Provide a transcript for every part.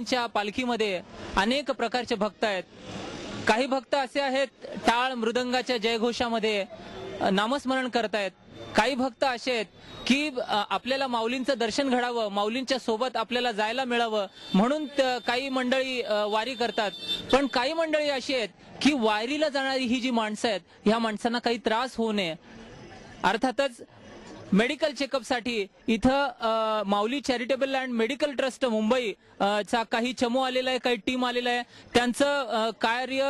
माऊलींच्या पालखीमध्ये अनेक प्रकारचे भक्त आहेत. काही भक्त असे आहेत टाळ मृदंगाच्या जयघोषामध्ये नामस्मरण करतायत. काही भक्त असे आहेत की आपल्याला माऊलींचं दर्शन घडावं, माऊलींच्या सोबत आपल्याला जायला मिळावं म्हणून काही मंडळी वारी करतात. पण काही मंडळी अशी आहेत की वारीला जाणारी ही जी माणसं आहेत, ह्या माणसांना काही त्रास होऊ नये. अर्थातच मेडिकल चेकअपसाठी इथं Mauli charitable and medical trust Mumbai चा काही चमू आलेला आहे, काही टीम आलेला आहे. त्यांचं कार्य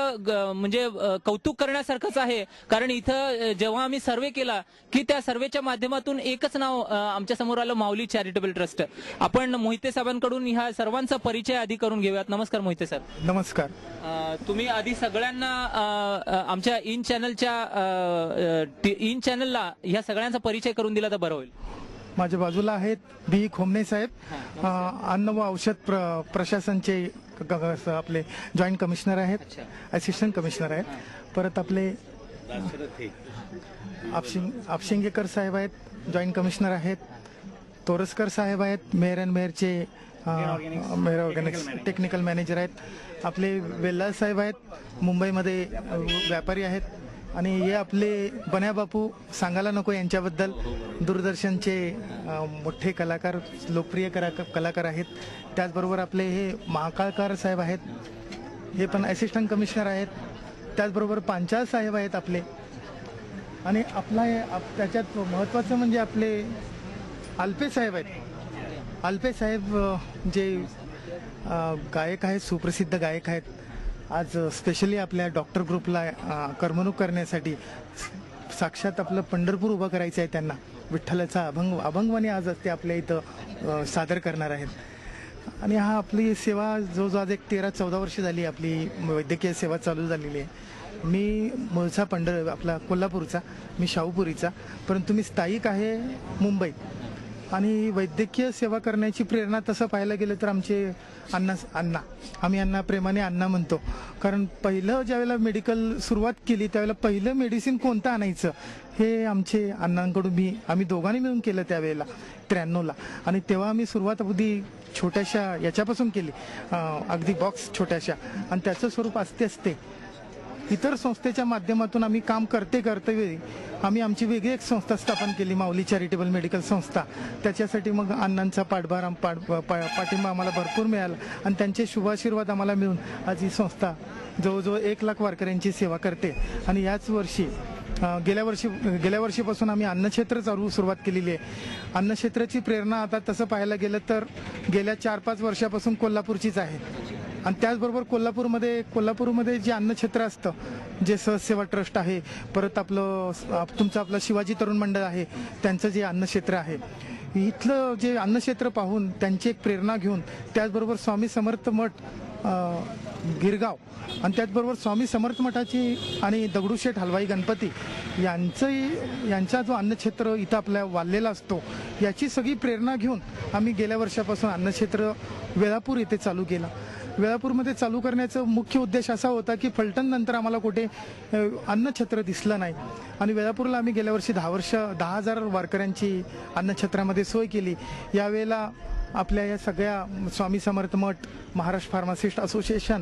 म्हणजे कौतुक करण्यासारखंच आहे. कारण इथं जेव्हा आम्ही सर्वे केला की त्या सर्वेच्या माध्यमातून एकच नाव आमच्या समोर आलं, माऊली चॅरिटेबल ट्रस्ट. आपण मोहिते साहेबांकडून ह्या सर्वांचा परिचय आधी करून घेऊयात. नमस्कार मोहिते साहेब. नमस्कार. तुम्ही आधी सगळ्यांना आमच्या इन चॅनलला ह्या सगळ्यांचा परिचय करून दिला तर बरं होईल. माझ्या बाजूला आहेत बी खोमणे साहेब, अन्न व औषध प्रशासनचे आपले जॉईंट कमिशनर आहेत, असिस्टंट कमिशनर आहेत. परत आपले आपशिंगेकर साहेब आहेत, जॉईंट कमिशनर आहेत. तोरसकर साहेब आहेत, मेयर अँड मेयरचे मेयर ऑर्गॅनिक्स टेक्निकल मॅनेजर आहेत. आपले वेल्ला साहेब आहेत, मुंबईमध्ये व्यापारी आहेत. आणि हे आपले बन्या बापू सांगायला नको यांच्याबद्दल, दूरदर्शनचे मोठे कलाकार, लोकप्रिय कलाकार आहेत. त्याचबरोबर आपले हे महाकाळकर साहेब आहेत, हे पण असिस्टंट कमिशनर आहेत. त्याचबरोबर पांचाळ साहेब आहेत आपले. आणि आपला त्याच्यात महत्त्वाचं म्हणजे आपले अल्पे साहेब आहेत. अल्पे साहेब जे गायक आहेत, सुप्रसिद्ध गायक आहेत. आज स्पेशली आपल्या डॉक्टर ग्रुपला करमणूक करण्यासाठी साक्षात आपलं पंढरपूर उभं करायचं आहे त्यांना. विठ्ठलाचा अभंगवाणी आज ते आपल्या इथं सादर करणार आहेत. आणि हा आपली सेवा जवळजवळ आज एक 13-14 वर्ष झाली आपली वैद्यकीय सेवा चालू झालेली आहे. मी मूळचा आपला कोल्हापूरचा, मी शाहूपुरीचा, परंतु मी स्थायिक आहे मुंबई. आणि वैद्यकीय सेवा करण्याची प्रेरणा तसं पाहायला गेलं तर आमचे अण्णा आम्ही अण्णा प्रेमाने अण्णा म्हणतो. कारण पहिलं ज्यावेळेला मेडिकल सुरुवात केली त्यावेळेला पहिलं मेडिसिन कोणतं आणायचं हे आमचे अण्णांकडून आम्ही दोघांनी मिळून केलं त्यावेळेला 93ला. आणि तेव्हा आम्ही सुरुवात अगदी छोट्याशा याच्यापासून केली, अगदी बॉक्स छोट्याशा. आणि त्याचं स्वरूप असते इतर संस्थेच्या माध्यमातून आम्ही काम करते आम्ही आमची वेगळी एक संस्था स्थापन केली, माऊली चॅरिटेबल मेडिकल संस्था. त्याच्यासाठी मग अण्णांचा पाठिंबा आम्हाला भरपूर मिळाला आणि त्यांचे शुभाशीर्वाद आम्हाला मिळून आज ही संस्था जवळजवळ 1 लाख वारकऱ्यांची सेवा करते. आणि याच वर्षी गेल्या वर्षीपासून आम्ही अन्नक्षेत्र सुरुवात केलेली आहे. अन्नक्षेत्राची प्रेरणा आता तसं पाहायला गेलं तर गेल्या 4-5 वर्षापासून कोल्हापूरचीच आहे. आणि त्याचबरोबर कोल्हापूरमध्ये जे अन्नक्षेत्र असतं, जे सहजसेवा ट्रस्ट आहे, परत आपलं शिवाजी तरुण मंडळ आहे, त्यांचं जे अन्नक्षेत्र आहे, इथलं जे अन्नक्षेत्र पाहून त्यांची एक प्रेरणा घेऊन, त्याचबरोबर स्वामी समर्थ मठ गिरगाव आणि त्याचबरोबर स्वामी समर्थ मठाची आणि दगडूशेठ हलवाई गणपती यांचा जो अन्नक्षेत्र इथं आपल्या वाढलेला असतो, याची सगळी प्रेरणा घेऊन आम्ही गेल्या वर्षापासून अन्नक्षेत्र वेळापूर येथे चालू केला. वेळापूरमध्ये चालू करण्याचा मुख्य उद्देश असा होता की फलटण नंतर आम्हाला कुठे अन्नछत्र दिसलं नाही. आणि वेळापूरला आम्ही गेल्या वर्षी 10,000 वारकऱ्यांची अन्नछत्रामध्ये सोय केली. यावेळेला आपल्या या सगळ्या स्वामी समर्थ मठ, महाराष्ट्र फार्मासिस्ट असोसिएशन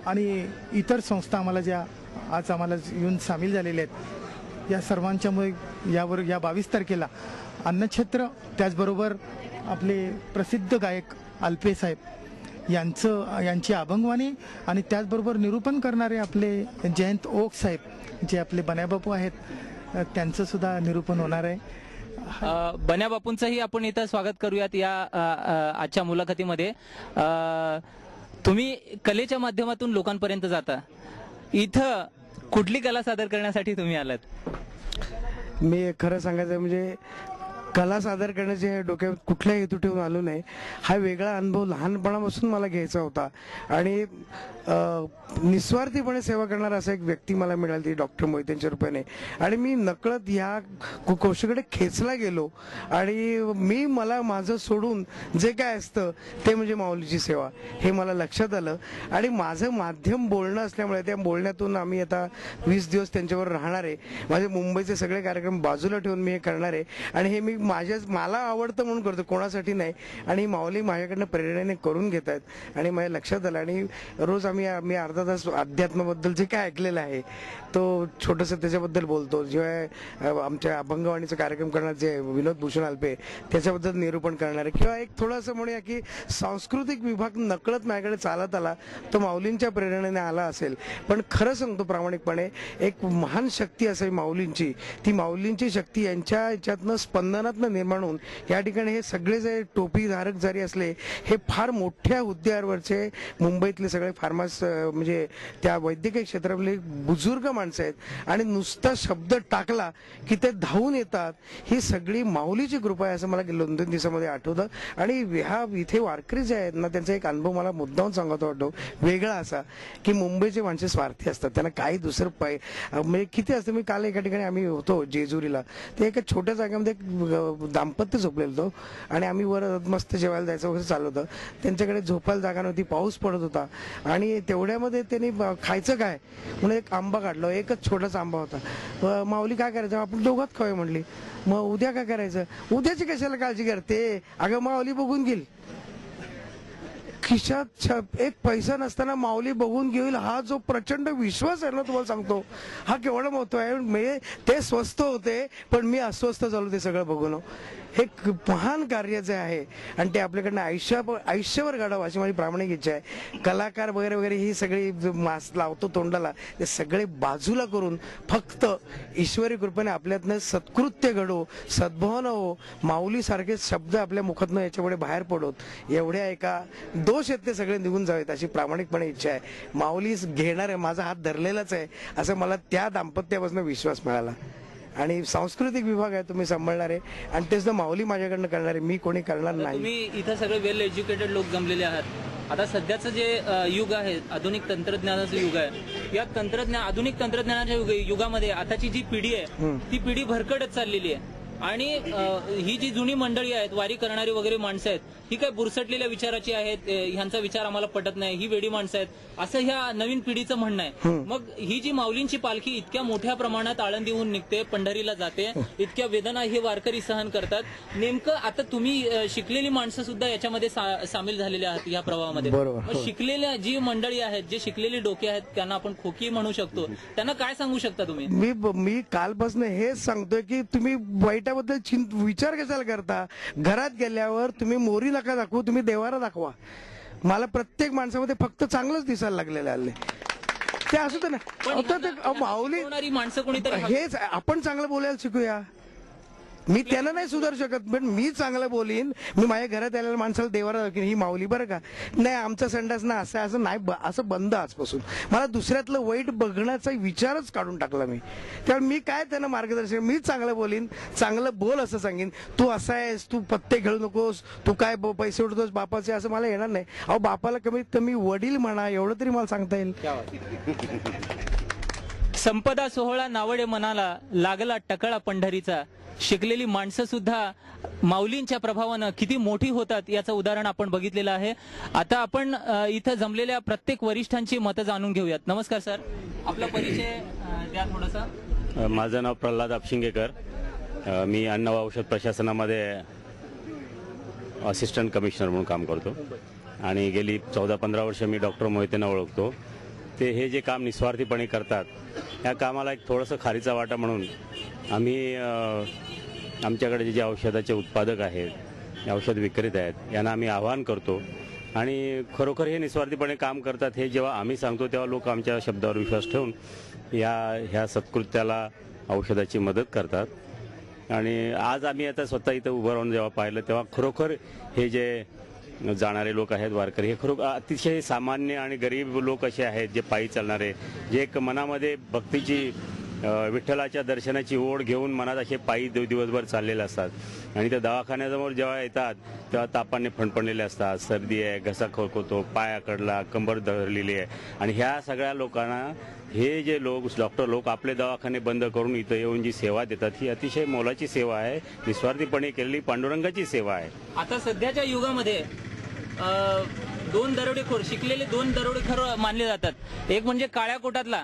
आणि इतर संस्था आम्हाला ज्या आज आम्हाला येऊन सामील झालेल्या आहेत, या सर्वांच्यामुळे या 22 तारखेला अन्नछत्र, त्याचबरोबर आपले प्रसिद्ध गायक अल्पे साहेब यांची अभंगवाणी आणि त्याचबरोबर निरूपण करणारे आपले जयंत ओक साहेब, जे आपले बन्याबापू आहेत, त्यांचं सुद्धा निरूपण होणार आहे. बन्या बापूंचंही आपण इथं स्वागत करूयात या आजच्या मुलाखतीमध्ये. तुम्ही कलेच्या माध्यमातून लोकांपर्यंत जाता, इथं कुठली कला सादर करण्यासाठी तुम्ही आलात? मी खरं सांगायचं म्हणजे कला सादर करण्याचे डोक्यात कुठलाही हेतू ठेवून आलो नाही. हा वेगळा अनुभव लहानपणापासून मला घ्यायचा होता आणि निस्वार्थीपणे सेवा करणारा असा एक व्यक्ती मला मिळाली, डॉक्टर मोहितेंच्या रूपाने. आणि मी नकळत ह्या गोष्टीकडे खेचला गेलो आणि मला माझं सोडून जे काय असतं ते म्हणजे माऊलीची सेवा, हे मला लक्षात आलं. आणि माझं माध्यम बोलणं असल्यामुळे त्या बोलण्यातून आम्ही आता 20 दिवस त्यांच्यावर राहणार आहे. माझे मुंबईचे सगळे कार्यक्रम बाजूला ठेवून मी हे करणार आहे. आणि हे मी मला आवडतं म्हणून करतो, कोणासाठी नाही. आणि माऊली माझ्याकडनं प्रेरणेने करून घेत आहेत आणि माझ्या लक्षात आलं. आणि रोज मी अर्धा तास अध्यात्माबद्दल जे काय ऐकलेलं आहे तो छोटंसं त्याच्याबद्दल बोलतो. जेव्हा आमच्या अभंगवाणीचा कार्यक्रम करणार जे विनोद भूषण अल्पे त्याच्याबद्दल निरूपण करणार आहे, किंवा एक थोडंसं म्हणूया की सांस्कृतिक विभाग नकळत माझ्याकडे चालत आला तो माऊलींच्या प्रेरणेने आला असेल. पण खरं सांगतो प्रामाणिकपणे, एक महान शक्ती असेल माऊलींची, ती माऊलींची शक्ती यांच्या ह्याच्यातनं स्पंदनातनं निर्माण होऊन या ठिकाणी हे सगळे जे टोपीधारक जरी असले, हे फार मोठ्या हुद्द्यावरचे मुंबईतले सगळे फार्मास म्हणजे त्या वैद्यकीय क्षेत्रातले बुजुर्ग माणसं आहेत आणि नुसता शब्द टाकला की ते धावून येतात. ही सगळी माऊलीची कृपा आहे असं मला 2-3 दिवसामध्ये आठवतं. आणि ह्या इथे वारकरी जे आहेत ना, त्यांचा एक अनुभव मला मुद्दाम सांगतो वाटतो वेगळा असा, की मुंबईचे माणसे स्वार्थी असतात, त्यांना काही दुसरं म्हणजे किती असतं. मी काल एका ठिकाणी आम्ही होतो जेजुरीला, ते एका छोट्या जागेमध्ये एक दाम्पत्य झोपलेलं होतं आणि आम्ही वर मस्त जेवायला जायचं वगैरे चालू होतं. त्यांच्याकडे झोपायला जागा नव्हती, पाऊस पडत होता आणि तेवढ्यामध्ये त्यांनी खायचं काय म्हणून एक आंबा काढला. एकच छोटासा आंबा होता. माऊली काय करायचं, आपण दोघात खाऊया म्हणली. मग उद्या काय करायचं, उद्याची कशाला काळजी करते, अगं माऊली बघून घेईल. खिशात एक पैसा नसताना माऊली बघून घेईल, हा जो प्रचंड विश्वास आहे ना, तुम्हाला सांगतो हा केवढा मोठा आहे. म्हणजे ते स्वस्त होते पण मी अस्वस्थ झालो ते सगळं बघून. हे महान कार्य जे आहे आणि ते आपल्याकडनं आयुष्यभर घडावं अशी माझी प्रामाणिक इच्छा आहे. कलाकार वगैरे वगैरे ही सगळी मास्क लावतो तोंडाला, ते सगळे बाजूला करून फक्त ईश्वरी कृपेने आपल्यातनं सत्कृत्य घडो, सद्भावना हो, माऊली सारखे शब्द आपल्या मुखातनं याच्यापुढे बाहेर पडोत, एवढ्या एका दोष आहेत ते सगळे निघून जावेत अशी प्रामाणिकपणे इच्छा आहे. माऊली घेणार आहे, माझा हात धरलेलाच आहे असं मला त्या दाम्पत्यापासून विश्वास मिळाला. आणि सांस्कृतिक विभाग आहे तुम्ही सांभाळणार आहे आणि तेच माऊली माझ्याकडनं करणार आहे, मी कोणी करणार नाही. तुम्ही इथं सगळे वेल एज्युकेटेड लोक जमलेले आहात. आता सध्याचं जे युग आहे, आधुनिक तंत्रज्ञानाचं युग आहे, या आधुनिक तंत्रज्ञानाच्या युगामध्ये आताची जी पिढी आहे ती पिढी भरकटत चाललेली आहे. आणि ही जी जुनी मंडळी आहेत, वारी करणारी वगैरे माणसं आहेत, ही काय बुरसटलेल्या विचाराची आहेत, ह्यांचा विचार आम्हाला पटत नाही, ही वेडी माणसं आहेत असं ह्या नवीन पिढीचं म्हणणं आहे. मग ही जी माऊलींची पालखी इतक्या मोठ्या प्रमाणात आळंदीहून निघते, पंढरीला जाते, इतक्या वेदना हे वारकरी सहन करतात. नेमकं आता तुम्ही शिकलेली माणसं सुद्धा याच्यामध्ये सामील झालेले आहात या प्रवाहामध्ये. शिकलेल्या जी मंडळी आहेत, जे शिकलेली डोके आहेत, त्यांना आपण खोकी म्हणू शकतो, त्यांना काय सांगू शकता तुम्ही? मी कालपासून हेच सांगतोय की तुम्ही वाईटाबद्दल विचार कशाला करता. घरात गेल्यावर तुम्ही मोरी नका दाखवू, तुम्ही देवारा दाखवा. मला प्रत्येक माणसामध्ये फक्त चांगलंच दिसायला लागलेलं आले ते असू दे ना. माऊली माणसं कोणीतरी हेच आपण चांगलं बोलायला शिकूया. मी त्याला नाही सुधारू शकत पण मी चांगलं बोलीन. मी माझ्या घरात आलेल्या माणसाला देवारा दाखवीन, ही माऊली बरं का, नाही आमचा संडास ना असं नाही, असं बंद आजपासून. मला दुसऱ्यातलं वाईट बघण्याचा विचारच काढून टाकला मी. त्यामुळे मी काय त्यांना मार्गदर्शन, मी चांगलं बोलीन, चांगलं बोल असं सांगेन. तू असा आहेस, तू पत्ते खेळू नकोस, तू काय पैसे उडतोस बापाचे, असं मला येणार नाही. अहो बापाला कमीत कमी वडील म्हणा एवढं तरी मला सांगता येईल. संपदा सोहळा नावडे मनाला, लागला टकळा पंढरीचा. शिकलेली माणसं सुद्धा माऊलींच्या प्रभावानं किती मोठी होतात याचं उदाहरण आपण बघितलेलं आहे. आता आपण इथं जमलेल्या प्रत्येक वरिष्ठांची मतं जाणून घेऊयात. नमस्कार सर, आपला परिचय द्या थोडासा. माझं नाव प्रल्हाद अपशिंगेकर, मी अन्न व औषध प्रशासनामध्ये असिस्टंट कमिशनर म्हणून काम करतो आणि गेली 14-15 वर्ष मी डॉक्टर मोहितेंना ओळखतो. ते हे जे काम निस्वार्थीपणे करतात, या कामाला एक थोडंसं खारीचा वाटा म्हणून आम्ही आमच्याकडे जे औषधाचे उत्पादक आहेत, औषध विक्रेते आहेत, यांना आम्ही आवाहन करतो आणि खरोखर हे निस्वार्थीपणे काम करतात हे जेव्हा आम्ही सांगतो तेव्हा लोक आमच्या शब्दावर विश्वास ठेवून ह्या सत्कृत्याला औषधाची मदत करतात. आणि आज आम्ही आता स्वतः इथं उभं राहून जेव्हा पाहिलं तेव्हा खरोखर हे जे जाणारे लोक आहेत वारकरी, हे खरोखर अतिशय सामान्य आणि गरीब लोक असे आहेत जे पायी चालणारे, जे एक मनामध्ये भक्तीची विठ्ठलाच्या दर्शनाची ओढ घेऊन मनात असे पायी दिवसभर चाललेले असतात आणि त्या दवाखान्यासमोर जेव्हा येतात तेव्हा तापाने फणफणलेले असतात, सर्दी आहे, घसा खवखवतो, पाय आकडला, कंबर धरलेली आहे. आणि ह्या सगळ्या लोकांना हे जे डॉक्टर लोक आपले दवाखाने बंद करून इथं येऊन जी सेवा देतात ही अतिशय मोलाची सेवा आहे, निस्वार्थीपणे केलेली पांडुरंगाची सेवा आहे. आता सध्याच्या युगामध्ये 2 दरोडेखोर, शिकलेले 2 दरोडेखोर मानले जातात. एक म्हणजे काळ्या कोटातला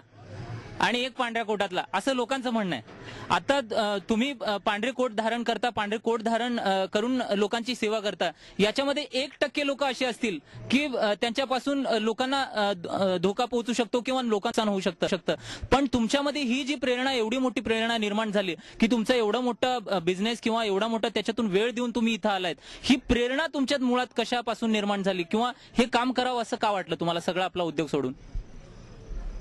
आणि एक पांढऱ्या कोटातला, असं लोकांचं म्हणणं आहे. आता तुम्ही पांढरे कोट धारण करता, पांढरे कोट धारण करून लोकांची सेवा करता. याच्यामध्ये 1% लोक असे असतील की त्यांच्यापासून लोकांना धोका पोहोचू शकतो किंवा लोकांचा होऊ शकतं. पण तुमच्यामध्ये ही जी प्रेरणा, एवढी मोठी प्रेरणा निर्माण झाली की तुमचा एवढा मोठा बिझनेस किंवा एवढा मोठा त्याच्यातून वेळ देऊन तुम्ही इथं आलायत, ही प्रेरणा तुमच्यात मुळात कशापासून निर्माण झाली किंवा हे काम करावं असं का वाटलं तुम्हाला सगळा आपला उद्योग सोडून?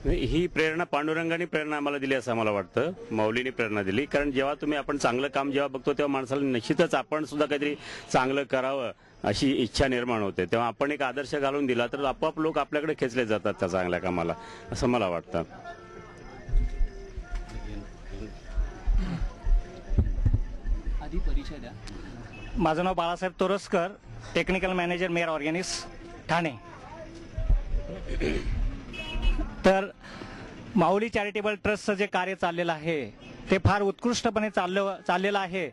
ही प्रेरणा पांडुरंगाने प्रेरणा आम्हाला दिली असं मला वाटतं. माऊलीने प्रेरणा दिली. कारण जेव्हा तुम्ही आपण चांगलं काम जेव्हा बघतो तेव्हा माणसाला निश्चितच आपण सुद्धा काहीतरी चांगलं करावं अशी इच्छा निर्माण होते. तेव्हा आपण एक आदर्श घालून दिला तर आपोआप लोक आपल्याकडे खेचले जातात त्या चांगल्या कामाला, असं मला वाटतं. आधी परिचय द्या. माझं नाव Balasaheb Toraskar, technical manager Mayer organics Thane. तर माऊली चॅरिटेबल ट्रस्टचं जे कार्य चाललेलं आहे ते फार उत्कृष्टपणे चाललेलं आहे.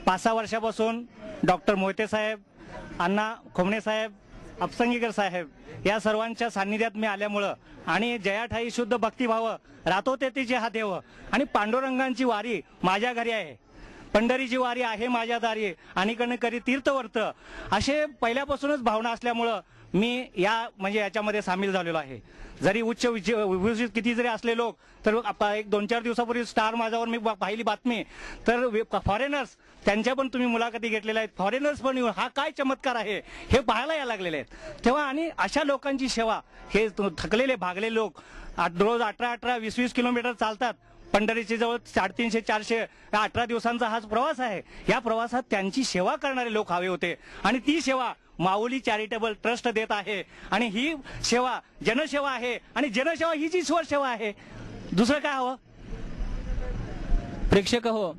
5-6 वर्षापासून डॉक्टर मोहिते साहेब, अण्णा खोमणे साहेब, अपसंगीकर साहेब या सर्वांच्या सान्निध्यात मी आल्यामुळं आणि जयाठाई शुद्ध भक्तिभाव राहतो तेथे हा देव आणि पांडुरंगांची वारी माझ्या घरी आहे, पंढरीची वारी आहे माझ्या दारी, आणि करी तीर्थवर्त, असे पहिल्यापासूनच भावना असल्यामुळं मी याच्यामध्ये सामील झालेलो आहे. जरी उच्च किती जरी असले लोक तर एक 2-4 दिवसापूर्वी स्टार माझ्यावर मी पाहिली बातमी, तर फॉरेनर्स त्यांच्या पण तुम्ही मुलाखती घेतलेल्या आहेत. फॉरेनर्स पण येऊन हा काय चमत्कार आहे हे पाहायला यायला लागलेले आहेत. तेव्हा आणि अशा लोकांची सेवा, हे थकलेले भागलेले लोक रोज 18-20 किलोमीटर चालतात. पंढरीची जवळ 350-400 18 दिवसांचा हा प्रवास आहे. या प्रवासात त्यांची सेवा करणारे लोक हवे होते आणि ती सेवा माऊली चॅरिटेबल ट्रस्ट देत आहे. आणि ही सेवा जनसेवा आहे आणि जनसेवा हीच ईश्वर सेवा आहे. दुसरं काय हवं? प्रेक्षक हो,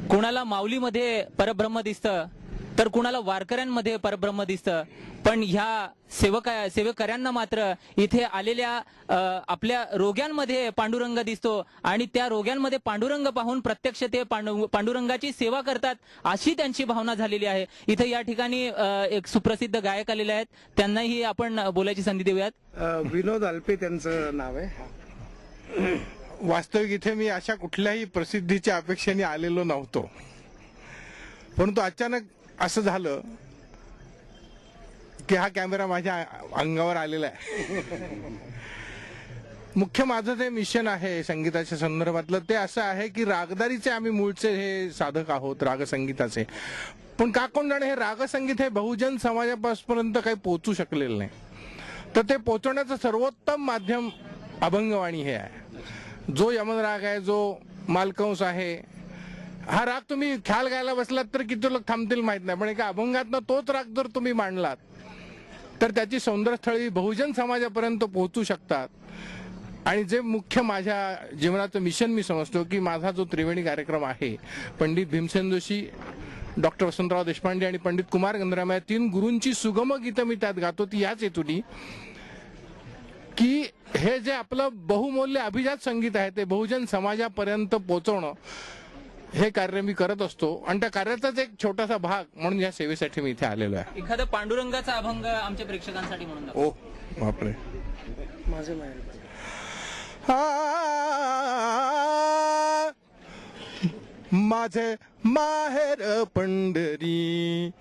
कुणाला माऊलीमध्ये परब्रह्म दिसतं तर कुणाला वारकऱ्यांमध्ये परब्रह्म दिसतं. पण ह्या सेवकऱ्यांना मात्र इथे आलेल्या आपल्या रोग्यांमध्ये पांडुरंग दिसतो आणि त्या रोग्यांमध्ये पांडुरंग पाहून प्रत्यक्ष ते पांडुरंगाची सेवा करतात, अशी त्यांची भावना झालेली आहे. इथे या ठिकाणी एक सुप्रसिद्ध गायक आलेले आहेत, त्यांनाही आपण बोलायची संधी देऊयात. विनोद अल्पे त्यांचं नाव आहे. वास्तविक इथे मी अशा कुठल्याही प्रसिद्धीच्या अपेक्षेने आलेलो नव्हतो, परंतु अचानक असं झालं की हा कॅमेरा माझ्या अंगावर आलेला आहे. मुख्य माझं जे मिशन आहे संगीताच्या संदर्भातलं ते असं आहे की रागदारीचे आम्ही मूळचे हे साधक आहोत, रागसंगीताचे. पण का कोण जाणे हे रागसंगीत हे बहुजन समाजापर्यंत काही पोहोचू शकलेलं नाही. तर ते पोहोचवण्याचं सर्वोत्तम माध्यम अभंगवाणी हे आहे. जो यमन राग आहे, जो मालकंस आहे, हा राग तुम्ही ख्याल गायला बसलात तर किती लोक थांबतील माहित नाही, पण एका अभंगातनं तोच राग जर तुम्ही मांडलात तर त्याची सौंदर्यस्थळी बहुजन समाजापर्यंत पोहोचू शकतात. आणि जे मुख्य माझ्या जीवनाचं मिशन मी समजतो की माझा जो त्रिवेणी कार्यक्रम आहे, पंडित भीमसेन जोशी, डॉक्टर वसंतराव देशपांडे आणि पंडित कुमार गंधराम या 3 गुरूंची सुगम गीतं मी त्यात गातो, ती याच हेतूनी की हे जे आपलं बहुमूल्य अभिजात संगीत आहे ते बहुजन समाजापर्यंत पोहोचवणं हे कार्य मी करत असतो. आणि त्या कार्याचाच एक छोटासा भाग म्हणून या सेवेसाठी मी इथे आलेलो आहे. एखादा पांडुरंगाचा अभंग आमच्या प्रेक्षकांसाठी म्हणून दाखवा. ओ बापरे. माझं माहेर माझे माहेर पंढरी,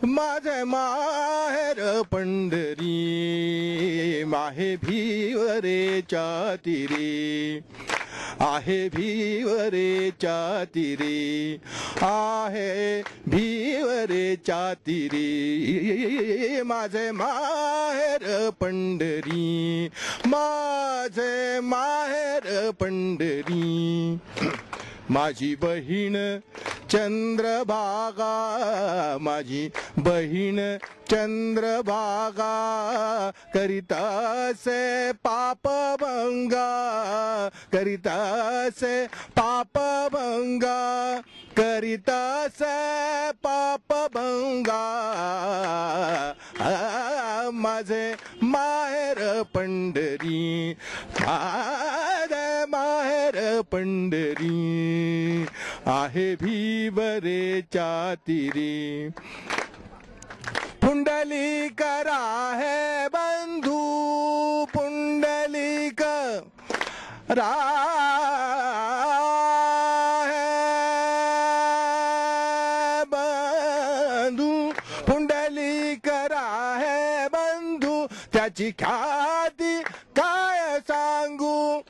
माझे माहेर पंढरी, माहे भीवरेच्या तीरी, आहे भीवरेच्या तीरी, आहे भीवरेच्या तीरी, माझे माहेर पंढरी, माझे माहेर पंढरी. माझी बहीण चंद्रभागा, माझी बहीण चंद्रभागा, करितासे पापभंगा, करितासे पापभंगा, करितासे पापभंगा. माझे माहेर पंढरी, माझे माहेर पंढरी, आहे भीवरेच्या तीरी. पुंडलिक राहे बंधू, पुंडलिक बंधू पुंडलिक राहे बंधू, त्याची ख्याती काय सांगू,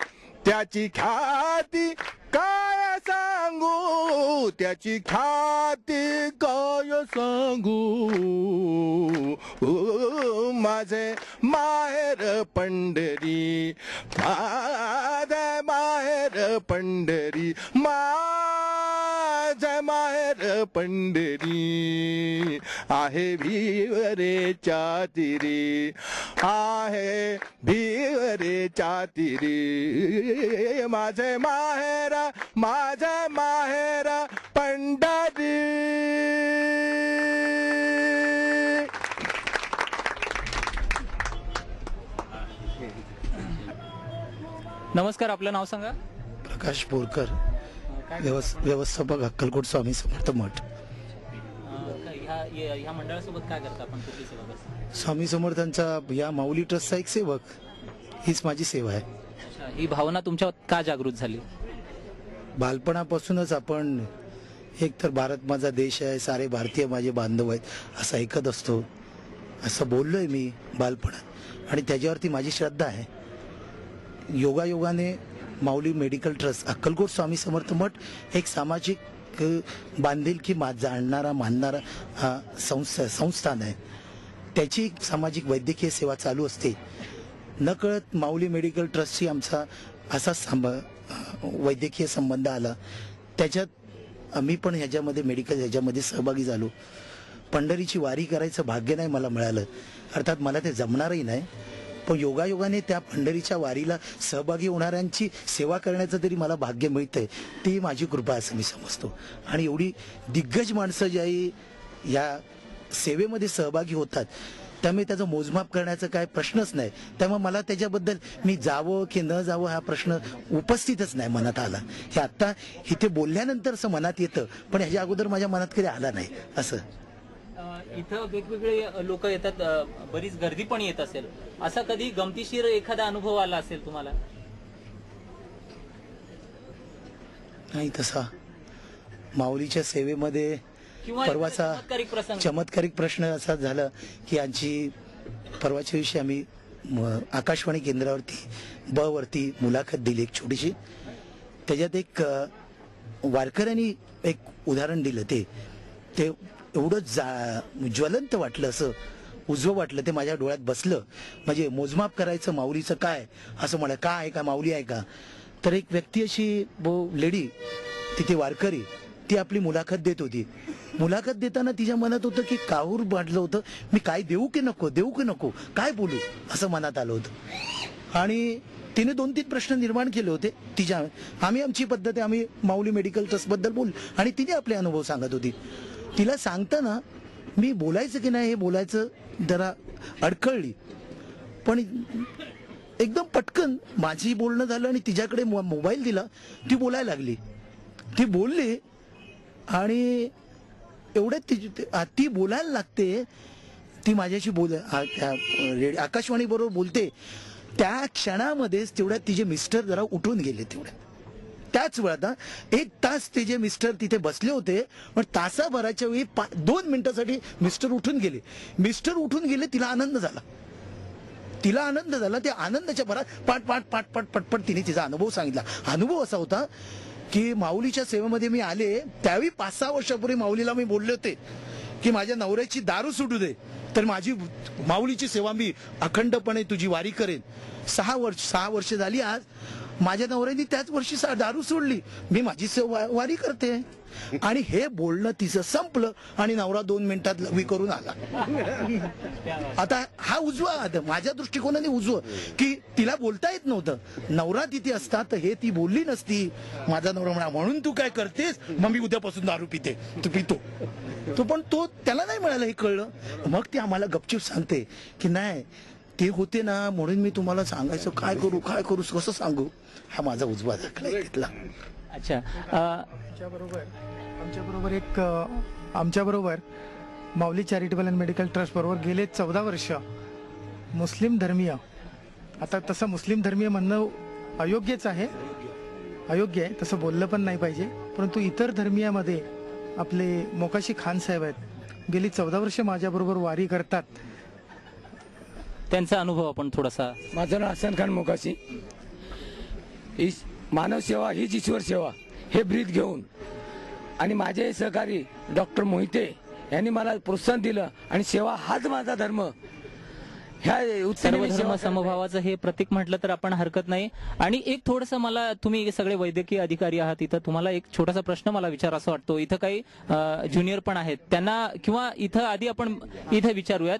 त्याची ख्याती काय सांगू, त्याची ख्याती काय सांगू. माझे माहेर पंढरी, माझे माहेर पंढरी, माझे माहेर पंढरी. आहे भिवरेच्या तीरी, आहे भिवरेच्या तीरी. माझे माहेर, माझे माहेर पंढरी. नमस्कार, आपलं नाव सांगा. प्रकाश बोरकर, व्यवस्थापक अक्कलकोट स्वामी समर्थ मठ. ह्या मंडळासोबत काय करता आपण, कुठली सेवा करता? स्वामी समर्थांचा या माऊली ट्रस्टचा एक सेवक, हीच माझी सेवा आहे. अच्छा, ही भावना तुमच्यात का जागृत झाली? बालपणापासूनच आपण एक तर भारत माझा देश आहे, सारे भारतीय माझे बांधव आहेत असं ऐकत असतो, असं बोललोय मी बालपणात, आणि त्याच्यावरती माझी श्रद्धा आहे. योगायोगाने माऊली मेडिकल ट्रस्ट अक्कलकोट स्वामी समर्थ मठ एक सामाजिक बांधिलकी जाणणारा मानणारा संस्थान आहे. त्याची सामाजिक वैद्यकीय सेवा चालू असते. नकळत माऊली मेडिकल ट्रस्टशी आमचा असा वैद्यकीय संबंध आला. त्याच्यात आम्ही पण ह्याच्यामध्ये मेडिकल ह्याच्यामध्ये सहभागी झालो. पंढरीची वारी करायचं भाग्य नाही मला मिळालं, अर्थात मला ते जमणारही नाही, पण योगायोगाने त्या पंढरीच्या वारीला सहभागी होणाऱ्यांची सेवा करण्याचं तरी मला भाग्य मिळतंय, ती माझी कृपा असं मी समजतो. आणि एवढी दिग्गज माणसं ज्याही या सेवेमध्ये सहभागी होतात, त्यामुळे त्याचं मोजमाप करण्याचा काय प्रश्नच नाही. त्यामुळे मला त्याच्याबद्दल मी जावं की न जावं हा प्रश्न उपस्थितच नाही मनात आला. हे आत्ता इथे बोलल्यानंतर असं मनात येतं, पण ह्याच्या अगोदर माझ्या मनात कधी आला नाही. असं इथं वेगवेगळे लोक येतात, बरीच गर्दी पण येत असेल, असा कधी गमतीशीर एखादा अनुभव आला असेल तुम्हाला? नाही तसा. माऊलीच्या सेवेमध्ये परवाचा चमत्कारिक प्रश्न असा झाला की आमची परवाच्या दिवशी आम्ही आकाशवाणी केंद्रावरती वरती मुलाखत दिली एक छोटीशी. त्याच्यात एक वारकऱ्यांनी एक उदाहरण दिलं, ते एवढं ज्वलंत वाटलं, असं उजवं वाटलं, ते माझ्या डोळ्यात बसलं. म्हणजे मोजमाप करायचं माऊलीचं काय असं म्हणा, का आहे का माऊली आहे का. तर एक व्यक्ती अशी लेडी तिथे वारकरी, ती आपली मुलाखत देत होती. मुलाखत देताना तिच्या मनात होतं की काहूर वाटलं होतं, मी काय देऊ की नको, देऊ की नको, काय बोलू असं मनात आलं होतं. आणि तिने 2-3 प्रश्न निर्माण केले होते तिच्या. आम्ही आमची पद्धत, आम्ही माऊली मेडिकल ट्रस्ट बद्दल बोल, आणि तिने आपले अनुभव सांगत होती. तिला सांगताना मी बोलायचं की नाही हे बोलायचं जरा अडखळली, पण एकदम पटकन माझी बोलणं झालं आणि तिच्याकडे मोबाईल दिला, ती बोलायला लागली. ती बोलली आणि एवढ्यात ती बोलायला लागते, ती माझ्याशी आकाशवाणी बरोबर बोलते. त्या क्षणामध्येच तेवढ्यात तिचे मिस्टर जरा उठून गेले. त्याच वेळात 1 तास तिचे मिस्टर तिथे बसले होते, पण तासाभराच्या वेळी 2 मिनिटासाठी मिस्टर उठून गेले. तिला आनंद झाला. त्या आनंदाच्या भरात पटपट तिने तिचा अनुभव सांगितला. अनुभव असा होता की माऊलीच्या सेवेमध्ये मी आले त्यावेळी 5-6 वर्षापूर्वी माऊलीला मी बोलले होते की माझ्या नवऱ्याची दारू सुटू दे, तर माझी माऊलीची सेवा मी अखंडपणे तुझी वारी करेन. 6 वर्ष झाली आज. माझ्या नवऱ्याने त्याच वर्षी दारू सोडली, मी माझी वारी करते. आणि हे बोलणं तिचं संपलं आणि नवरा 2 मिनिटात लघवी करून आला. आता हा उजवा, माझ्या दृष्टिकोनाने उजवं, की तिला बोलता येत नव्हतं. नवरा तिथे असता तर हे ती बोलली नसती. माझा नवरा म्हणा, म्हणून तू काय करतेस, मग मी उद्यापासून दारू पितो. पण त्याला नाही मिळालं, हे कळलं. मग ती आम्हाला गपचूप सांगते की नाही ते होते ना, म्हणून मी तुम्हाला सांगायचं, काय करू कसं सांगू. हा माझा उजवा दाखला घेतला. अच्छा, आमच्याबरोबर माऊली चॅरिटेबल अँड मेडिकल ट्रस्ट बरोबर गेले 14 वर्ष मुस्लिम धर्मीय, आता तसं मुस्लिम धर्मीय म्हणणं अयोग्यच आहे, अयोग्य आहे, तसं बोललं पण नाही पाहिजे. परंतु इतर धर्मीयामध्ये आपले मोकाशी खान साहेब आहेत, गेली 14 वर्ष माझ्याबरोबर वारी करतात. त्यांचा अनुभव आपण थोडासा. माझं नाव हसन खान मोकाशी. मानव सेवा हीच ईश्वर सेवा हे ब्रीद घेऊन आणि माझे सहकारी डॉक्टर मोहिते यांनी मला प्रोत्साहन दिलं आणि सेवा हाच माझा धर्म ह्या सर्वधर्म समभावाचं हे प्रतीक म्हटलं तर आपण हरकत नाही. आणि एक थोडंसं मला, तुम्ही सगळे वैद्यकीय अधिकारी आहात इथं, तुम्हाला एक छोटासा प्रश्न मला विचारायचा वाटतो. इथं काही ज्युनियर पण आहेत, त्यांना किंवा इथं आधी आपण इथं विचारूयात.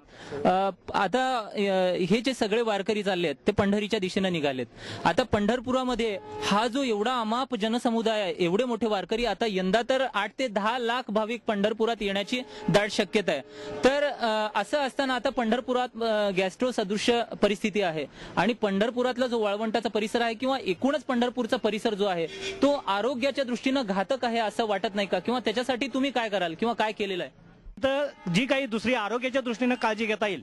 आता हे जे सगळे वारकरी चालले आहेत ते पंढरीच्या दिशेने निघालेत. आता पंढरपुरामध्ये हा जो एवढा अमाप जनसमुदाय आहे, एवढे मोठे वारकरी, आता यंदा तर 8 ते 10 लाख भाविक पंढरपुरात येण्याची दाट शक्यता आहे. तर असं असताना आता पंढरपुरात गॅस्ट्रो सदृश्य परिस्थिती आहे आणि पंढरपुरातला जो वाळवंटाचा परिसर आहे किंवा एकूणच पंढरपूरचा परिसर जो आहे तो आरोग्याच्या दृष्टीनं घातक आहे असं वाटत नाही का? किंवा त्याच्यासाठी तुम्ही काय कराल किंवा काय केलेलं आहे? तर जी काही दुसरी आरोग्याच्या दृष्टीनं काळजी घेता येईल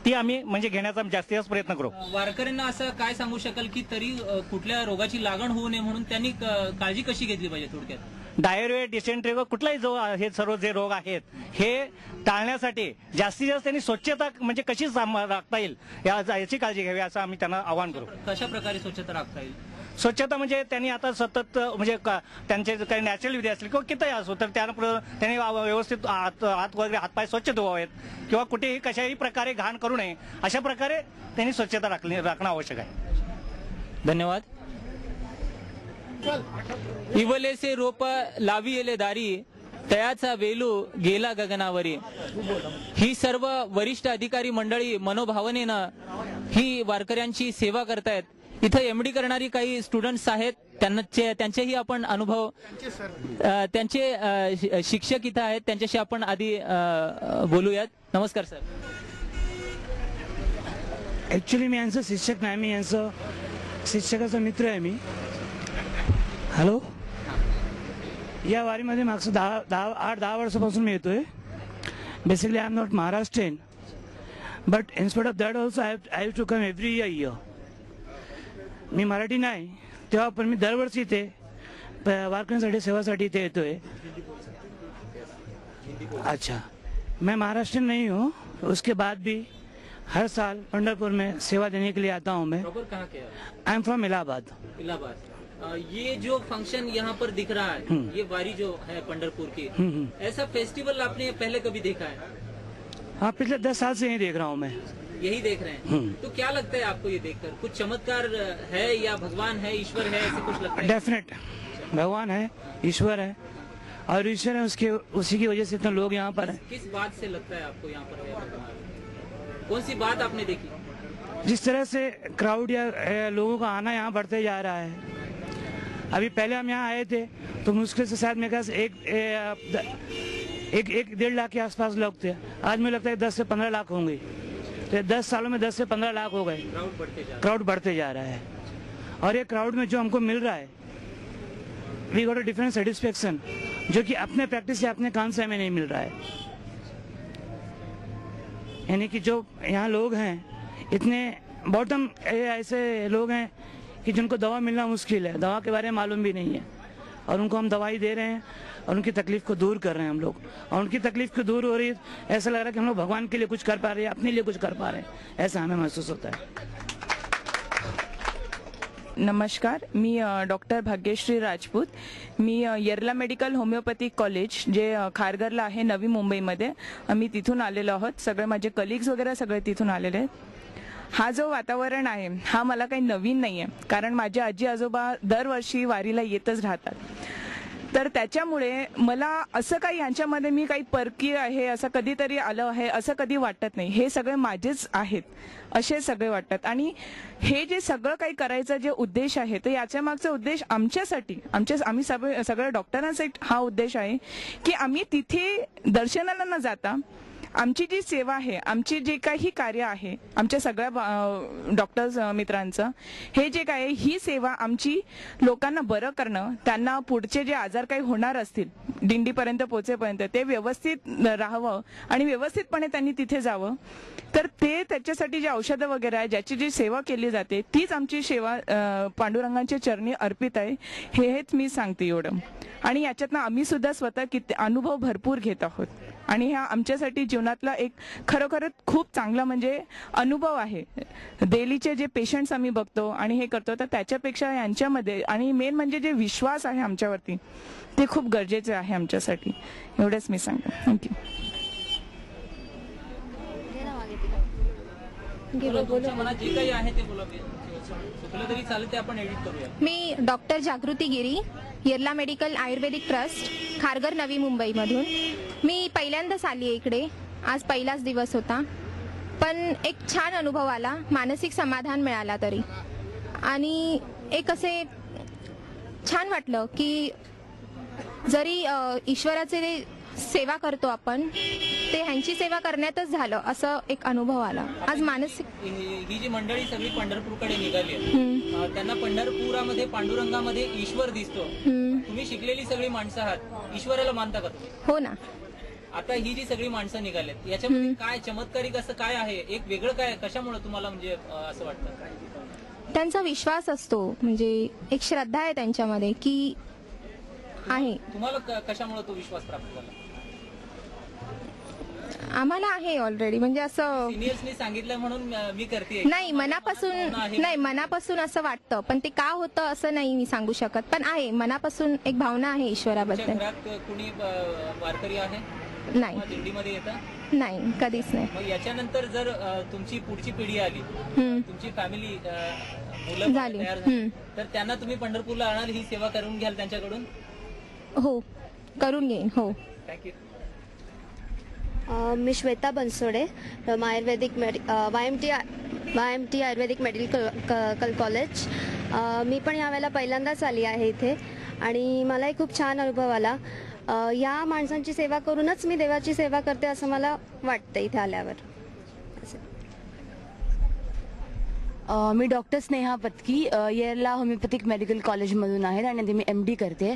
ती आम्ही म्हणजे घेण्याचा जास्तीत जास्त प्रयत्न करू. वारकऱ्यांना असं काय सांगू शकाल की तरी कुठल्या रोगाची लागण होऊ नये म्हणून त्यांनी काळजी कशी घेतली पाहिजे? थोडक्यात डायरिया, डिसेंट्री, कुठलाही जो हे सर्व जे रोग आहेत हे टाळण्यासाठी जास्तीत जास्त त्यांनी स्वच्छता म्हणजे कशी राखता येईल याची काळजी घ्यावी असं आम्ही त्यांना आवाहन करू. कशा प्रकारे स्वच्छता राखता येईल? स्वच्छता म्हणजे त्यांनी आता सतत म्हणजे त्यांचे काही नॅचरल विधी असले किंवा कितीही असो तर त्यांनी व्यवस्थित हात वगैरे हातपाय स्वच्छ धुवावेत किंवा कुठेही कशाही प्रकारे घाण करू नये अशा प्रकारे त्यांनी स्वच्छता राखणं आवश्यक आहे. धन्यवाद. इवलेसे रोप लावी येले दारी, तयाचा वेलू गेला गगनावरी. ही सर्व वरिष्ठ अधिकारी मंडळी मनोभावनेनं ही वारकऱ्यांची सेवा करतायत. इथं एमडी करणारी काही स्टुडंट्स आहेत, त्यांचेही आपण अनुभव, त्यांचे शिक्षक इथं आहेत, त्यांच्याशी आपण आधी बोलूयात. नमस्कार सर. ऍक्च्युली मी यांचं शिक्षक नाही, मी यांचं शिक्षकाचा मित्र आहे मी. हॅलो. या वारीमध्ये मागचं 8-10 वर्षापासून मी येतोय. Basically I am not Maharashtrian but instead of that also I have to come every year. मी मराठी नाही तेव्हा पण मी दरवर्षी इथे वारकऱ्यांसाठी सेवासाठी इथे येतोय. अच्छा, मैं महाराष्ट्रीयन नहीं हूँ, उसके बाद भी हर साल पंढरपुर में सेवा देने के लिए आता हूँ मैं. I am from Allahabad. Allahabad. ये जो फंक्शन यहाँ पर दिख रहा है, ये वारी जो है पंढरपुर की, ऐसा फेस्टिवल आपने पहले कभी देखा है? हाँ, पिछले 10 साल से यही देख रहा हूँ मैं. यही देख रहे हैं. तो क्या लगता है आपको ये देखकर? कुछ चमत्कार है या भगवान है, ईश्वर है, ऐसे कुछ लगता है? डेफिनेट भगवान है, ईश्वर है और ईश्वर है उसी की वजह से इतने लोग यहाँ पर हैं. किस बात से लगता है आपको यहाँ पर है भगवान? कौन सी बात आपने देखी? जिस तरह से क्राउड या लोगों का आना यहाँ बढ़ते जा रहा है. अभी पहले हम यहाँ आए थे तो मुश्किल से शायद मेरे ख्याल एक 1.5 लाख के आसपास लोग थे. आज मुझे लगता है 10 से 15 लाख होंगे. तो 10 सालों में 10 से 15 लाख हो गए. क्राउड बढ़ते जा रहा है और ये क्राउड में जो हमको मिल रहा है we got a different satisfaction जो कि अपने प्रैक्टिस या अपने काम से हमें नहीं मिल रहा है. यानी कि जो यहाँ लोग हैं इतने बॉटम ऐसे लोग हैं कि जिनको दवा मिलना मुश्किल है, दवा के बारे में मालूम भी नहीं है और उनको हम दवाई दे रहे हैं और उनकी तकलीफ को दूर कर रहे हैं हम लोग. और उनकी तकलीफ को दूर हो रही है, ऐसा लग रहा है कि हम लोग भगवान के लिए कुछ कर पा रहे हैं, अपने लिए कुछ कर पा रहे हैं, ऐसा हमें महसूस होता है. नमस्कार, मी डॉक्टर भाग्यश्री राजपूत. मी येरला मेडिकल होमिओपॅथिक कॉलेज जे खारघरला आहे नवी मुंबईमध्ये, आम्ही तिथून आलेलो आहोत. सगळे माझे कलिग्स वगैरे सगळे तिथून आलेले आहेत. हा जो वातावरण आहे हा मला काही नवीन नाही आहे, कारण माझे आजी आजोबा दरवर्षी वारीला येतच राहतात. तर त्याच्यामुळे मला असं काही ह्यांच्यामध्ये मी काही परकीय आहे असं कधीतरी आलं आहे असं कधी वाटत नाही. हे सगळे माझेच आहेत असे सगळे वाटतात. आणि हे जे सगळं काही करायचं जे उद्देश आहे तर याच्या मागचा उद्देश आमच्यासाठी आम्ही सगळ्या डॉक्टरांसाठी हा उद्देश आहे की आम्ही तिथे दर्शनाला न जाता आमची जी सेवा आहे, आमची जे काही कार्य आहे, आमच्या सगळ्या डॉक्टर्स मित्रांचं हे जे काय आहे, ही सेवा आमची लोकांना बरं करणं, त्यांना पुढचे जे आजार काही होणार असतील दिंडीपर्यंत पोहोचेपर्यंत ते व्यवस्थित राहावं आणि व्यवस्थितपणे त्यांनी तिथे जावं, तर ते त्याच्यासाठी जे औषधं वगैरे आहे, ज्याची जी सेवा केली जाते तीच आमची सेवा पांडुरंगांच्या चरणी अर्पित आहे, हेच मी सांगते एवढं. आणि याच्यातनं आम्ही सुद्धा स्वतः किती अनुभव भरपूर घेत आहोत आणि हा आमच्यासाठी जीवनातला एक खरोखरच खूप चांगला म्हणजे अनुभव आहे. डेलीचे जे पेशंट्स आम्ही बघतो आणि हे करतो, तर त्याच्यापेक्षा यांच्यामध्ये आणि मेन म्हणजे जे विश्वास आहे आमच्यावरती ते खूप गरजेचे आहे आमच्यासाठी. एवढंच मी सांगते. थँक्यू. तुमच्या मनात जे काही आहे ते बोला, चुकलं तरी चालेल, ते आपण एडिट करूया. मी डॉक्टर जागृती गिरी, येरला मेडिकल आयुर्वेदिक ट्रस्ट, खारघर, नवी मुंबईमधून. मी पहिल्यांदाच आली आहे इकडे. आज पहिलाच दिवस होता, पण एक छान अनुभव आला, मानसिक समाधान मिळाला तरी, आणि एक असे छान वाटलं की जरी ईश्वराचे सेवा करतो आपण, ते ह्यांची सेवा करण्यातच झालं असं एक अनुभव आला. आज मानसिक ही जी मंडळी सगळी पंढरपूरकडे निघाली आहे, त्यांना पंढरपुरामध्ये पांडुरंगामध्ये ईश्वर दिसतो. तुम्ही शिकलेली सगळी माणसं आहात, ईश्वराला मानता का तुम्ही? हो ना. आता ही जी सगळी माणसं निघालेत, याच्यामध्ये काय चमत्कारिक असं काय आहे, एक वेगळं काय, कशामुळे तुम्हाला म्हणजे असं वाटतं? त्यांचा विश्वास असतो, म्हणजे एक श्रद्धा आहे त्यांच्यामध्ये की आहे. तुम्हाला कशामुळे तो विश्वास प्राप्त झाला? आम्हाला आहे ऑलरेडी, म्हणजे असं सिनियर्सनी सांगितलं म्हणून मी करते नाही, मनापासून असं वाटतं, पण ते का होतं असं नाही मी सांगू शकत, पण आहे मनापासून एक भावना आहे ईश्वराबद्दल. घरात कुणी वारकरी आहे? नाही. दिंडीमध्ये येतात? नाही, कधीच नाही. मग याच्यानंतर जर तुमची पुढची पिढी आली, तुमची फॅमिली मुलं तयार झाली, तर त्यांना तुम्ही पंढरपूरला आणाल, ही सेवा करून घ्याल त्यांच्याकडून? हो, करून घेईन. हो. थँक्यू. मी श्वेता बनसोडे, आयुर्वेदिक YMT आयुर्वेदिक मेडिकल कॉलेज. मी पण यावेळेला पहिल्यांदाच आली आहे इथे आणि मलाही खूप छान अनुभव आला. या माणसांची सेवा करूनच मी देवाची सेवा करते असं मला वाटतं इथे आल्यावर. मी doctor Sneha Patki, Yerla homeopathic medical कॉलेजमधून आहे आणि मी MD करते.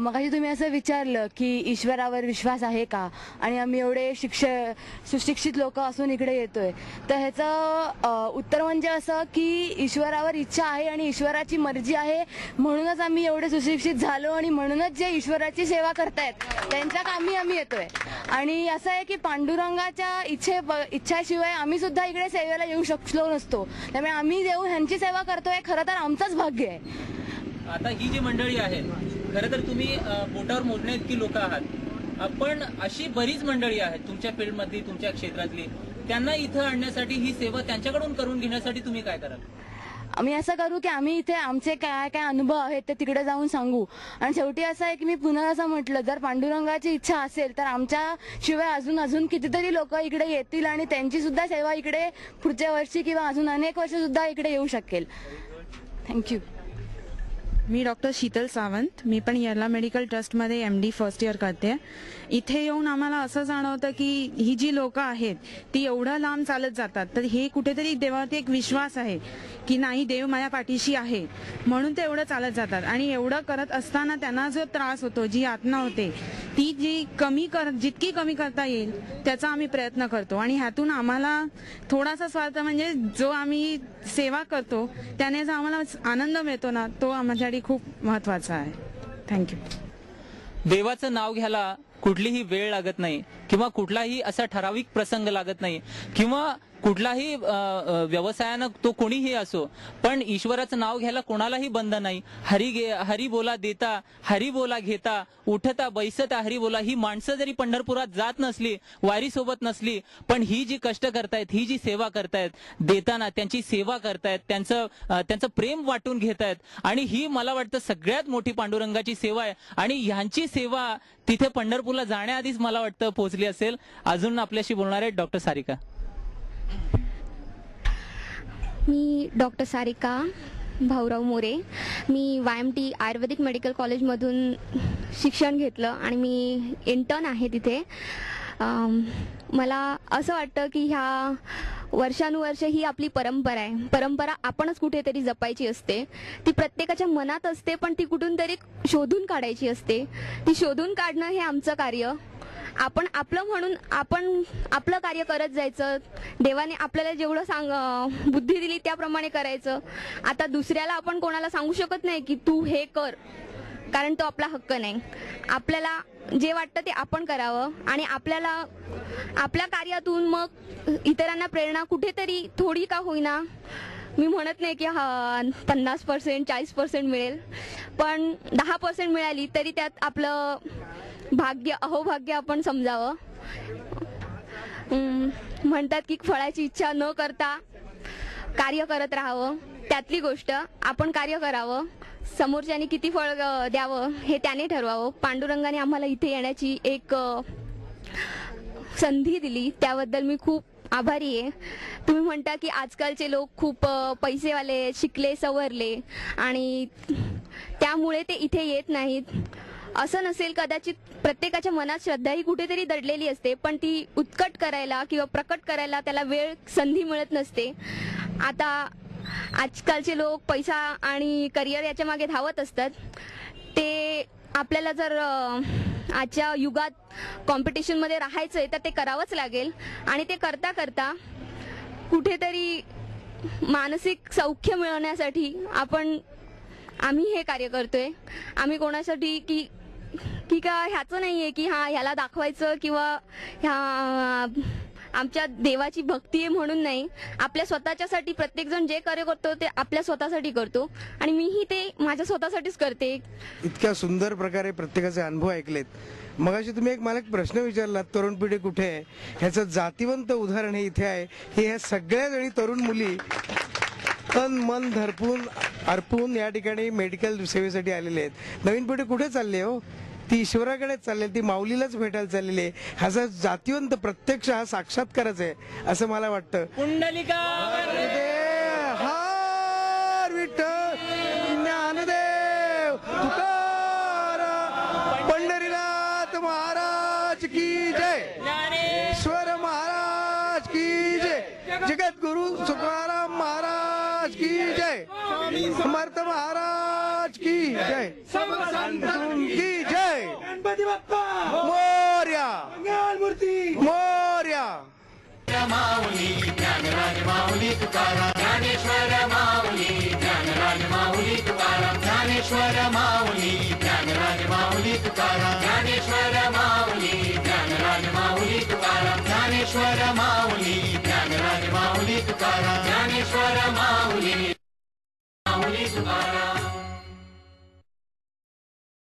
मगाशी तुम्ही असं विचारलं की ईश्वरावर विश्वास आहे का, आणि आम्ही एवढे सुशिक्षित लोक असून इकडे येतोय, तर ह्याचं उत्तर म्हणजे असं की ईश्वरावर इच्छा आहे आणि ईश्वराची मर्जी आहे, म्हणूनच आम्ही एवढे सुशिक्षित झालो आणि म्हणूनच जे ईश्वराची सेवा करतायत त्यांच्या कामी आम्ही येतोय. आणि असं आहे की पांडुरंगाच्या इच्छाशिवाय आम्ही सुद्धा इकडे सेवेला येऊ शकलो नसतो, त्यामुळे आम्ही देऊ ह्यांची सेवा करतोय, खरं तर आमचंच भाग्य आहे. आता ही जी मंडळी आहे, खरं तर तुम्ही बोटावर मोजण्या इतकी लोक आहात, पण अशी बरीच मंडळी आहेत तुमच्या फील्डमधली, तुमच्या क्षेत्रातली, त्यांना इथं आणण्यासाठी, ही सेवा त्यांच्याकडून करून घेण्यासाठी तुम्ही काय कराल? आम्ही असं करू की आम्ही इथे आमचे काय काय अनुभव आहेत ते तिकडे जाऊन सांगू. आणि शेवटी असं आहे की मी पुन्हा असं म्हटलं, जर पांडुरंगाची इच्छा असेल तर आमच्या शिवाय अजून कितीतरी लोक इकडे येतील आणि त्यांची सुद्धा सेवा इकडे पुढच्या वर्षी किंवा अजून अनेक वर्ष सुद्धा इकडे येऊ शकेल. थँक्यू. मी डॉक्टर शीतल सावंत, मी पण येरला मेडिकल ट्रस्टमध्ये MD फर्स्ट इयर करते. इथे येऊन आम्हाला असं जाणवतं की ही जी लोक आहेत ती एवढं लांब चालत जातात, तर हे कुठेतरी देवावरती एक विश्वास आहे की नाही, देव माझ्या पाठीशी आहे, म्हणून ते एवढं चालत जातात. आणि एवढं करत असताना त्यांना जो त्रास होतो, जी यातना होते, ती जितकी कमी करता येईल त्याचा आम्ही प्रयत्न करतो. आणि ह्यातून आम्हाला थोडासा स्वार्थ म्हणजे जो आम्ही सेवा करतो त्याने जो आम्हाला आनंद मिळतो ना, तो आमच्यासाठी खूप महत्वाचा आहे. थँक्यू. देवाचं नाव घ्यायला कुठलीही वेळ लागत नाही, किंवा कुठलाही असा ठराविक प्रसंग लागत नाही, किंवा कुठलाही व्यवसायानं तो कोणीही असो, पण ईश्वराचं नाव घ्यायला कोणालाही बंद नाही. हरी बोला देता, हरी बोला घेता, उठता बैसता हरी बोला. ही माणसं जरी पंढरपुरात जात नसली, वारी सोबत नसली, पण ही जी कष्ट करतायत, ही जी सेवा करतायत, देताना त्यांची सेवा करतायत, त्यांचं प्रेम वाटून घेतायत, आणि ही मला वाटतं सगळ्यात मोठी पांडुरंगाची सेवा आहे. आणि ह्यांची सेवा तिथे पंढरपूरला जाण्याआधीच मला वाटतं पोहोचली असेल. अजून आपल्याशी बोलणार आहेत डॉक्टर सारिका. मी डॉक्टर सारिका भाऊराव मोरे, मी YMT आयुर्वेदिक मेडिकल कॉलेजमधून शिक्षण घेतलं आणि मी इंटर्न आहे तिथे. मला असं वाटतं की ह्या वर्षानुवर्ष ही आपली परंपरा आहे. परंपरा आपणच कुठेतरी जपायची असते. ती प्रत्येकाच्या मनात असते, पण ती कुठून तरी शोधून काढायची असते. ती शोधून काढणं हे आमचं कार्य. आपण आपलं म्हणून आपण आपलं कार्य करत जायचं. देवाने आपल्याला जेवढं बुद्धी दिली त्याप्रमाणे करायचं. आता दुसऱ्याला आपण कोणाला सांगू शकत नाही की तू हे कर, कारण तो आपला हक्क नाही. आपल्याला जे वाटतं ते आपण करावं आणि आपल्याला आपल्या कार्यातून मग इतरांना प्रेरणा कुठेतरी थोडी का होईना, मी म्हणत नाही की 50% 40% मिळेल, पण 10% मिळाली तरी त्यात आपलं भाग्य अहोभाग्य आपण समजावं. म्हणतात की फळाची इच्छा न करता कार्य करत राहावं. त्यातली गोष्ट आपण कार्य करावं. समोरच्याने किती फळ द्यावं हे त्याने ठरवावं. पांडुरंगाने आम्हाला इथे येण्याची एक संधी दिली, त्याबद्दल मी खूप आभारी आहे. तुम्ही म्हणता की आजकालचे लोक खूप पैसेवाले, शिकले, सवरले आणि त्यामुळे ते इथे येत नाहीत. असं नसेल. कदाचित प्रत्येकाच्या मनात श्रद्धा ही कुठेतरी दडलेली असते, पण ती उत्कट करायला किंवा प्रकट करायला त्याला वेळ, संधी मिळत नसते. आता आजकालचे लोक पैसा आणि करिअर याच्या मागे धावत असतात. ते आपल्याला जर आजच्या युगात कॉम्पिटिशनमध्ये राहायचं आहे तर ते करावंच लागेल. आणि ते करता करता कुठेतरी मानसिक सौख्य मिळवण्यासाठी आम्ही हे कार्य करतोय. आम्ही कोणासाठी की का ह्याचं नाही आहे की ह्याला दाखवायचं किंवा आमच्या देवाची भक्ती आहे म्हणून नाही. आपल्या स्वतःच्यासाठी प्रत्येकजण जे कार्य करतो ते आपल्या स्वतःसाठी करतो आणि मीही ते माझ्या स्वतःसाठीच करते. इतक्या सुंदर प्रकारे प्रत्येकाचे अनुभव ऐकलेत. मगाशी तुम्ही मला एक प्रश्न विचारलात, तरुण पिढी कुठे आहे, ह्याचं जातिवंत उदाहरण हे इथे आहे. हे ह्या सगळ्या जणी तरुण मुली तन मन अर्पून या ठिकाणी मेडिकल सेवेसाठी आलेले आहेत. नवीन पिढी कुठे चालली हो? ती ईश्वराकडेच चालली, ती माऊलीलाच भेटायला चाललेली आहे. ह्याचा जातिवंत प्रत्यक्ष हा साक्षात्कारच आहे असं मला वाटतं. पुंडलिका हर विठ्ठल ज्ञानदेव तुकाराम पंढरीनाथ महाराज की जय, ज्ञानेश्वर महाराज की जय, जगद्गुरु तुकाराम महाराज की जय, समर्थ महाराज की जय, सब संतों की जय, गणपती बाप्पा मोरया, मंगलमूर्ती मोरया. माऊली ज्ञानराज माऊली तुकाराम, ज्ञानेश्वर माऊली ज्ञानराज माऊली तुकाराम, ज्ञानेश्वर माऊली ज्ञानराज माऊली तुकाराम, ज्ञानेश्वर माऊली ज्ञानराज माऊली तुकाराम, ज्ञानेश्वर माऊली ज्ञानराज माऊली तुकाराम, ज्ञानेश्वर माऊली माऊली तुकाराम.